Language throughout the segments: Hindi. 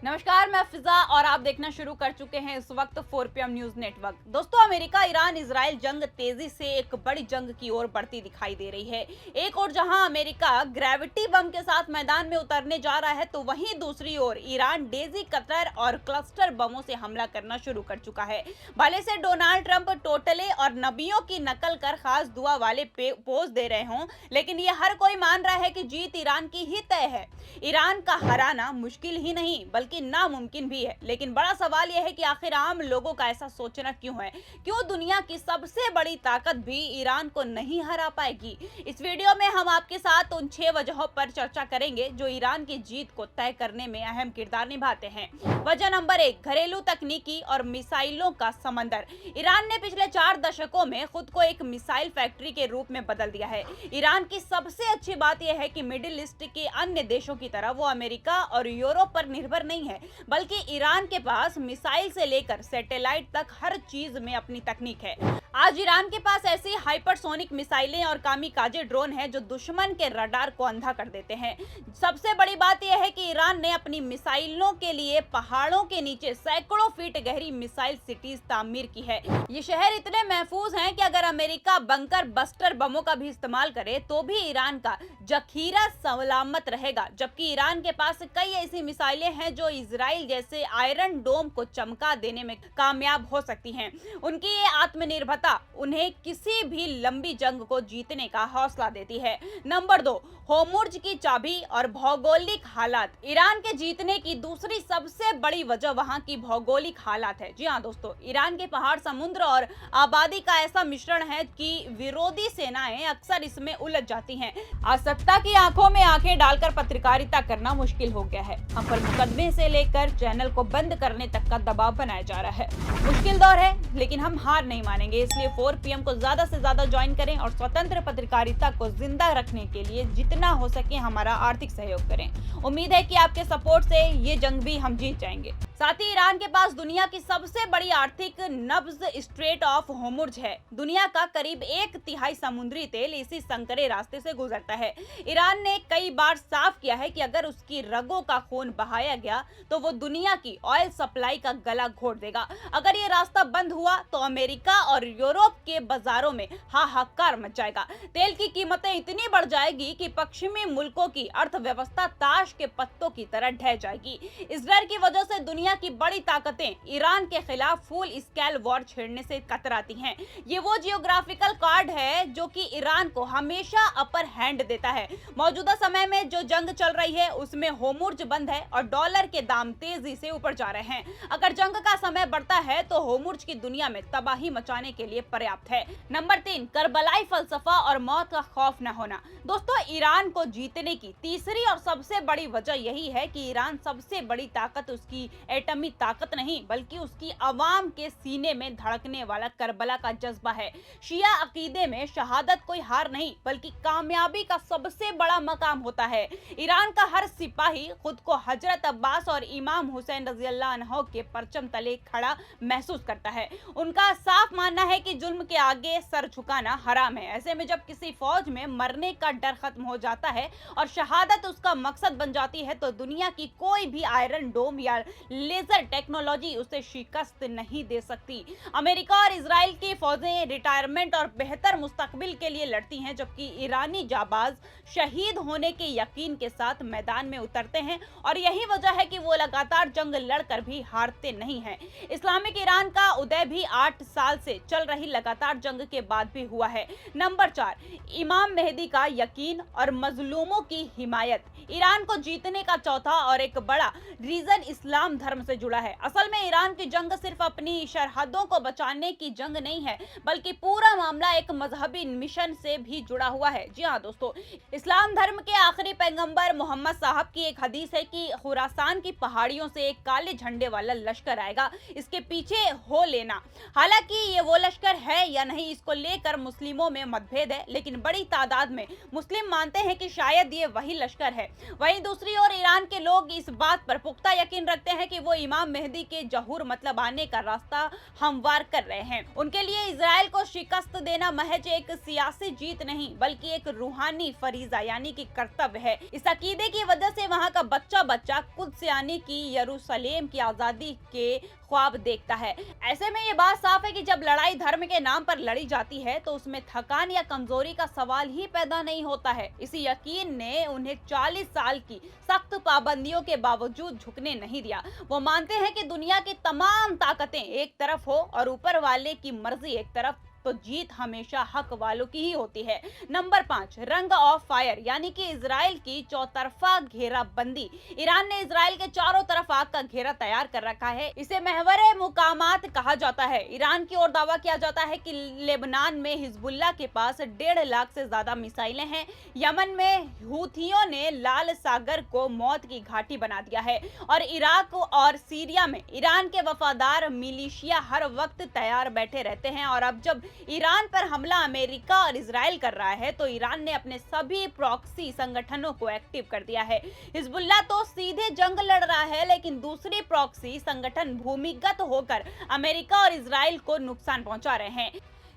नमस्कार, मैं फिजा और आप देखना शुरू कर चुके हैं इस वक्त 4 PM न्यूज नेटवर्क। दोस्तों, अमेरिका ईरान इजराइल जंग तेजी से एक बड़ी जंग की ओर बढ़ती दिखाई दे रही है। एक ओर जहां अमेरिका ग्रेविटी बम के साथ मैदान में उतरने जा रहा है, तो वहीं दूसरी ओर ईरान डेजी कतर और क्लस्टर बमों से हमला करना शुरू कर चुका है। भले से डोनाल्ड ट्रंप टोटले और नबियों की नकल कर खास दुआ वाले पोज दे रहे हों, लेकिन ये हर कोई मान रहा है कि जीत ईरान की ही तय है। ईरान का हराना मुश्किल ही नहीं बल्कि नामुमकिन भी है। लेकिन बड़ा सवाल यह है कि आखिर आम लोगों का ऐसा सोचना क्यों है? क्यों दुनिया की सबसे बड़ी ताकत भी ईरान को नहीं हरा पाएगी? इस वीडियो में हम आपके साथ उन 6 वजहों पर चर्चा करेंगे जो ईरान की जीत को तय करने में अहम किरदार निभाते हैं। वजह नंबर 1, घरेलू तकनीकी और मिसाइलों का समंदर। ईरान ने पिछले 4 दशकों में खुद को एक मिसाइल फैक्ट्री के रूप में बदल दिया है। ईरान की सबसे अच्छी बात यह है कि मिडिल ईस्ट के अन्य देशों की तरह वो अमेरिका और यूरोप पर निर्भर नहीं है, बल्कि ईरान के पास मिसाइल से लेकर सैटेलाइट तक हर चीज में अपनी तकनीक है। आज ईरान के पास ऐसी हाइपरसोनिक मिसाइलें और कामिकाजे ड्रोन हैं जो दुश्मन के रडार को अंधा कर देते हैं। सबसे बड़ी बात यह है कि ईरान ने अपनी मिसाइलों के लिए पहाड़ों के नीचे सैकड़ों फीट गहरी मिसाइल सिटीज तामीर की है। ये शहर इतने महफूज हैं कि अगर अमेरिका बंकर बस्टर बमों का भी इस्तेमाल करे तो भी ईरान का जखीरा सलामत रहेगा। जबकि ईरान के पास कई ऐसी मिसाइलें हैं जो इजराइल जैसे आयरन डोम को चमका देने में कामयाब हो सकती हैं। उनकी ये आत्मनिर्भरता उन्हें किसी भी लंबी जंग को जीतने का हौसला देती है। नंबर 2, होर्मुज़ की चाबी और भौगोलिक हालात। ईरान के जीतने की दूसरी सबसे बड़ी वजह वहां की भौगोलिक हालात है। जी हाँ दोस्तों, ईरान के पहाड़, समुद्र और आबादी का ऐसा मिश्रण है कि विरोधी सेनाएं अक्सर इसमें उलझ जाती हैं। आज सत्ता की आंखों में आंखें डालकर पत्रकारिता करना मुश्किल हो गया है। हम पर मुकदमे से लेकर चैनल को बंद करने तक का दबाव बनाया जा रहा है। मुश्किल दौर है, लेकिन हम हार नहीं मानेंगे। इसलिए 4 PM को ज्यादा से ज्यादा ज्वाइन करें और स्वतंत्र पत्रकारिता को जिंदा रखने के लिए जितना हो सके हमारा आर्थिक सहयोग करें। उम्मीद है कि आपके सपोर्ट से ये जंग भी हम जीत जाएंगे। साथ ही ईरान के पास दुनिया की सबसे बड़ी आर्थिक नब्ज स्ट्रेट ऑफ होर्मुज़ है। दुनिया का करीब 1/3 समुद्री तेल इसी संकरे रास्ते से गुजरता है। ईरान ने कई बार साफ किया है कि अगर उसकी रगों का खून बहाया गया तो वो दुनिया की ऑयल सप्लाई का गला घोट देगा। अगर ये रास्ता बंद हुआ तो अमेरिका और यूरोप के बाजारों में हाहाकार मच जाएगा। तेल की कीमतें इतनी बढ़ जाएगी कि पश्चिमी मुल्कों की अर्थव्यवस्था ताश के पत्तों की तरह ढह जाएगी। इस डर की वजह से दुनिया की बड़ी ताकतें ईरान के खिलाफ फुल स्केल वॉर छेड़ने से कतराती हैं। ये वो जियोग्राफिकल कार्ड है जो कि ईरान को हमेशा अपर हैंड देता है। मौजूदा समय में जो जंग चल रही है उसमें होर्मुज़ बंद है और डॉलर के दाम तेजी से ऊपर जा रहे हैं। अगर जंग का समय बढ़ता है तो होर्मुज़ की दुनिया में तबाही मचाने के लिए पर्याप्त है। नंबर 3, करबलाई फलसफा और मौत का खौफ न होना। दोस्तों, ईरान को जीतने की तीसरी और सबसे बड़ी वजह यही है कि ईरान सबसे बड़ी ताकत उसकी एटमी ताकत नहीं बल्कि उसकी अवाम के सीने में धड़कने वाला करबला का जज्बा है। शिया अकीदे में शहादत कोई हार नहीं बल्कि कामयाबी का सबसे बड़ा मकाम होता है। ईरान का हर सिपाही खुद को हजरत अब्बास और इमाम हुसैन रज़ियल्लाहु अन्हु के परचम तले खड़ा महसूस करता है। उनका साफ मानना है कि जुल्म के आगे सर झुकाना हराम है। ऐसे में जब किसी फौज में मरने का डर खत्म हो जाता है और शहादत उसका मकसद बन जाती है तो दुनिया की कोई भी आयरन डोम या लेजर टेक्नोलॉजी उसे शिकस्त नहीं दे सकती। अमेरिका और इजराइल की फौजें रिटायरमेंट और बेहतर मुस्तकबिल के लिए लड़ती हैं, जबकि ईरानी जाबाज शहीद होने के यकीन के साथ मैदान में उतरते हैं और यही वजह है कि वो लगातार जंग लड़कर भी हारते नहीं हैं। इस्लामिक ईरान का उदय भी 8 साल से चल रही लगातार जंग के बाद भी हुआ है। नंबर 4, इमाम मेहदी का यकीन और मजलूमों की हिमायत। ईरान को जीतने का चौथा और एक बड़ा रीजन इस्लाम धर्म से जुड़ा है। असल में ईरान की जंग सिर्फ अपनी सरहदों को बचाने की जंग नहीं है बल्कि पूरा मामला एक मजहबी मिशन से भी जुड़ा हुआ है। जी हाँ दोस्तों, इस्लाम धर्म के आखिरी पैगंबर मोहम्मद साहब की एक हदीस है कि खुरासान की पहाड़ियों से एक काले झंडे वाला लश्कर आएगा, इसके पीछे हो लेना। हालांकि ये वो लश्कर है या नहीं इसको लेकर मुस्लिमों में मतभेद है, लेकिन बड़ी तादाद में मुस्लिम मानते हैं कि शायद ये वही लश्कर है। वहीं दूसरी ओर ईरान के लोग इस बात पर पुख्ता यकीन रखते हैं कि वो इमाम मेहदी के जहूर मतलब आने का रास्ता हमवार कर रहे हैं। उनके लिए इजराइल को शिकस्त देना महज एक सियासी जीत नहीं बल्कि एक रूहानी फरीजा यानी कि कर्तव्य है। इस अकीदे की वजह से वहाँ का बच्चा बच्चा खुद से यानी कि यरूशलेम की आजादी के ख्वाब देखता है। ऐसे में ये बात साफ है कि जब लड़ाई धर्म के नाम पर लड़ी जाती है तो उसमें थकान या कमजोरी का सवाल ही पैदा नहीं होता है। इसी यकीन ने उन्हें 40 साल की सख्त पाबंदियों के बावजूद झुकने नहीं दिया। वो मानते हैं कि दुनिया की तमाम ताकतें एक तरफ हो और ऊपर वाले की मर्जी एक तरफ, तो जीत हमेशा हक वालों की ही होती है। नंबर 5, रंग ऑफ फायर यानी कि इजराइल की चौतरफा घेराबंदी। ईरान ने इजराइल के चारों तरफ आग का घेरा तैयार कर रखा है। इसे महवरे मुकामात कहा जाता है। ईरान की ओर दावा किया जाता है कि लेबनान में हिजबुल्लाह के पास 1.5 लाख से ज्यादा मिसाइलें हैं। यमन में हूथियों ने लाल सागर को मौत की घाटी बना दिया है और इराक और सीरिया में ईरान के वफादार मिलिशिया हर वक्त तैयार बैठे रहते हैं। और अब जब ईरान पर हमला अमेरिका और इजराइल कर रहा है तो ईरान ने अपने सभी प्रॉक्सी संगठनों को एक्टिव कर दिया है। हिजबुल्लाह तो सीधे जंग लड़ रहा है, लेकिन दूसरी प्रॉक्सी संगठन भूमिगत होकर अमेरिका और इजराइल को नुकसान पहुंचा रहे हैं।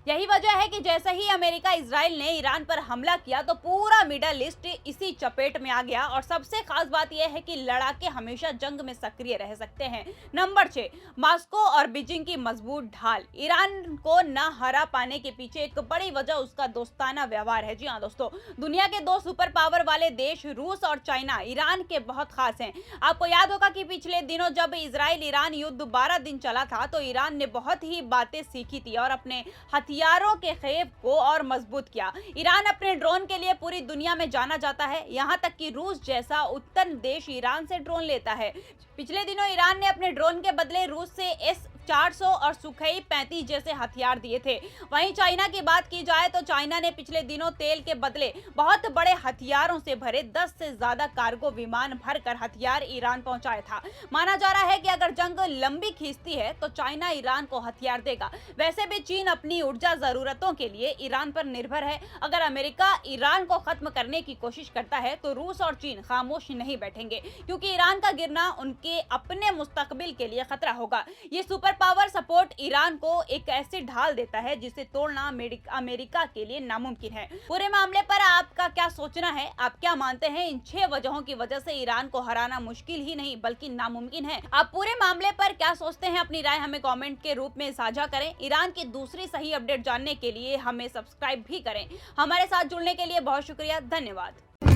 यही वजह है कि जैसे ही अमेरिका इजराइल ने ईरान पर हमला किया तो पूरा मिडल ईस्ट इसी चपेट में आ गया। और सबसे खास बात यह है कि लड़ाके हमेशा जंग में सक्रिय रह सकते हैं। नंबर 6, मॉस्को और बीजिंग की मजबूत ढाल। ईरान को न हरा पाने के पीछे एक बड़ी वजह उसका दोस्ताना व्यवहार है। जी हाँ दोस्तों, दुनिया के 2 सुपर पावर वाले देश रूस और चाइना ईरान के बहुत खास हैं। आपको याद होगा कि पिछले दिनों जब इजराइल ईरान युद्ध 12 दिन चला था तो ईरान ने बहुत ही बातें सीखी थी और अपने हथियारों के खेप को और मजबूत किया। ईरान अपने ड्रोन के लिए पूरी दुनिया में जाना जाता है, यहाँ तक कि रूस जैसा उत्तर देश ईरान से ड्रोन लेता है। पिछले दिनों ईरान ने अपने ड्रोन के बदले रूस से S-400 और सुखोई 35 जैसे हथियार दिए थे। वहीं चाइना की बात की जाए तो चाइना ने पिछले दिनों तेल के बदले बहुत बड़े हथियारों से भरे 10 से ज्यादा कार्गो विमान भरकर हथियार ईरान पहुंचाया था। माना जा रहा है कि अगर जंग लंबी खींचती है तो चाइना ईरान को हथियार देगा। वैसे भी चीन अपनी ऊर्जा जरूरतों के लिए ईरान पर निर्भर है। अगर अमेरिका ईरान को खत्म करने की कोशिश करता है तो रूस और चीन खामोश नहीं बैठेंगे, क्योंकि ईरान का गिरना उनके अपने मुस्तकबिल के लिए खतरा होगा। ये सुपर पावर सपोर्ट ईरान को एक ऐसी ढाल देता है जिसे तोड़ना अमेरिका के लिए नामुमकिन है। पूरे मामले पर आपका क्या सोचना है? आप क्या मानते हैं इन 6 वजहों की वजह से ईरान को हराना मुश्किल ही नहीं बल्कि नामुमकिन है? आप पूरे मामले पर क्या सोचते हैं? अपनी राय हमें कमेंट के रूप में साझा करें। ईरान की दूसरी सही अपडेट जानने के लिए हमें सब्सक्राइब भी करें। हमारे साथ जुड़ने के लिए बहुत शुक्रिया, धन्यवाद।